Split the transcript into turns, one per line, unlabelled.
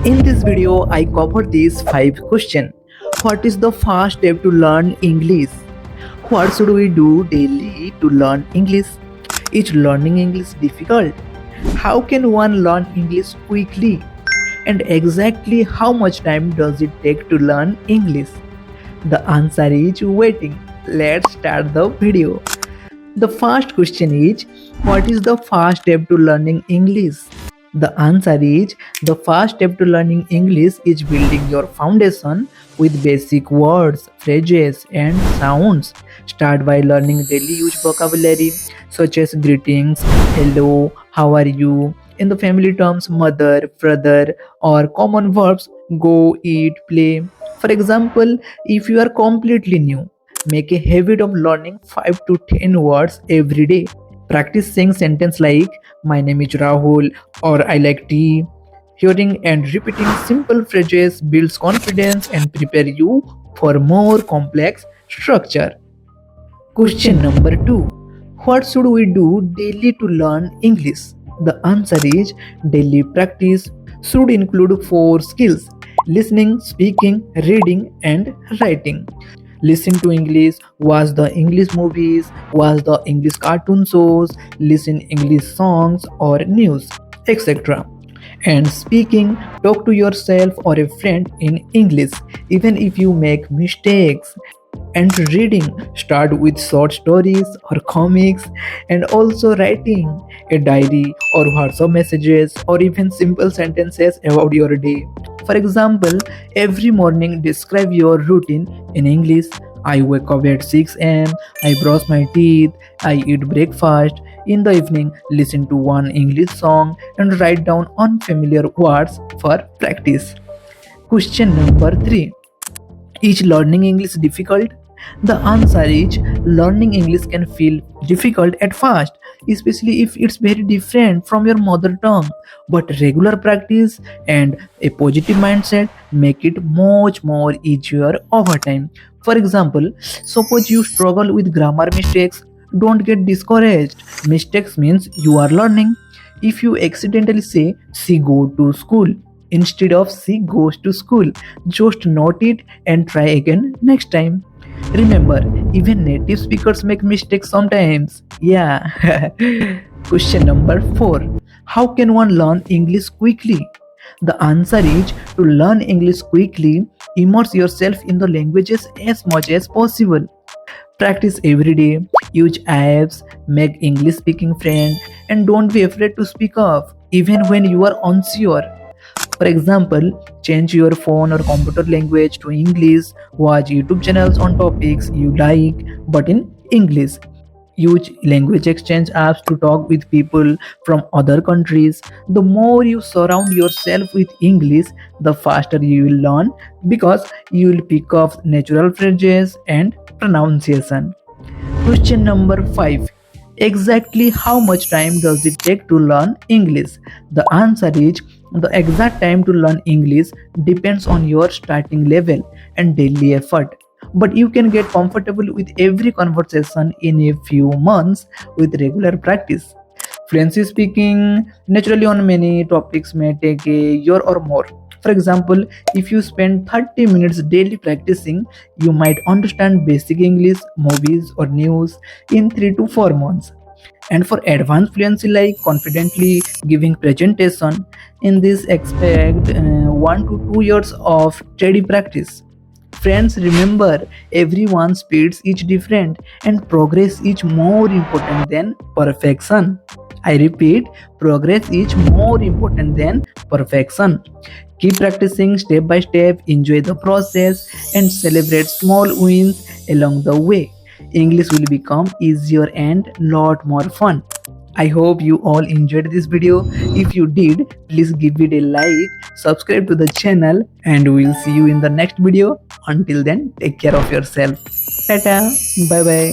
In this video, I cover these 5 questions. What is the first step to learn English? What should we do daily to learn English? Is learning English difficult? How can one learn English quickly? And exactly how much time does it take to learn English? The answer is waiting. Let's start the video. The first question is, what is the first step to learning English? The answer is, the first step to learning English is building your foundation with basic words, phrases, and sounds. Start by learning daily use vocabulary such as greetings, hello, how are you, in the family terms mother, brother, or common verbs go, eat, play. For example, if you are completely new, make a habit of learning 5 to 10 words every day. Practice saying sentences like my name is Rahul or I like tea. Hearing and repeating simple phrases builds confidence and prepare you for more complex structure. Question number 2. What should we do daily to learn English? The answer is, daily practice should include 4 skills: listening, speaking, reading, and writing. Listen to English, watch the English movies, watch the English cartoon shows, listen English songs or news, etc. And speaking, talk to yourself or a friend in English, even if you make mistakes. And reading, start with short stories or comics, and also writing a diary or WhatsApp messages or even simple sentences about your day. For example, every morning describe your routine in English. I wake up at 6 am, I brush my teeth, I eat breakfast. In the evening, listen to one English song and write down unfamiliar words for practice. Question number 3. Is learning English difficult? The answer is, learning English can feel difficult at first, especially if it's very different from your mother tongue. But regular practice and a positive mindset make it much more easier over time. For example, suppose you struggle with grammar mistakes, don't get discouraged. Mistakes means you are learning. If you accidentally say she go to school instead of she goes to school, just note it and try again next time. Remember, even native speakers make mistakes sometimes. Yeah. Question number 4. How can one learn English quickly? The answer is, to learn English quickly, immerse yourself in the languages as much as possible. Practice every day, use apps, make English speaking friends, and don't be afraid to speak up, even when you are unsure. For example, change your phone or computer language to English, watch YouTube channels on topics you like but in English. Use language exchange apps to talk with people from other countries. The more you surround yourself with English, the faster you will learn because you will pick up natural phrases and pronunciation. Question number 5. Exactly how much time does it take to learn English? The answer is, the exact time to learn English depends on your starting level and daily effort. But you can get comfortable with every conversation in a few months with regular practice. Fluency speaking naturally on many topics may take a year or more. For example, if you spend 30 minutes daily practicing, you might understand basic English, movies, or news in 3 to 4 months. And for advanced fluency like confidently giving presentation, in this expect 1 to 2 years of steady practice. Friends, remember, everyone's speeds is different and progress is more important than perfection. I repeat, progress is more important than perfection. Keep practicing step by step, enjoy the process, and celebrate small wins along the way. English will become easier and lot more fun. I hope you all enjoyed this video. If you did, please give it a like, subscribe to the channel, and we'll see you in the next video. Until then, take care of yourself. Tata, bye bye.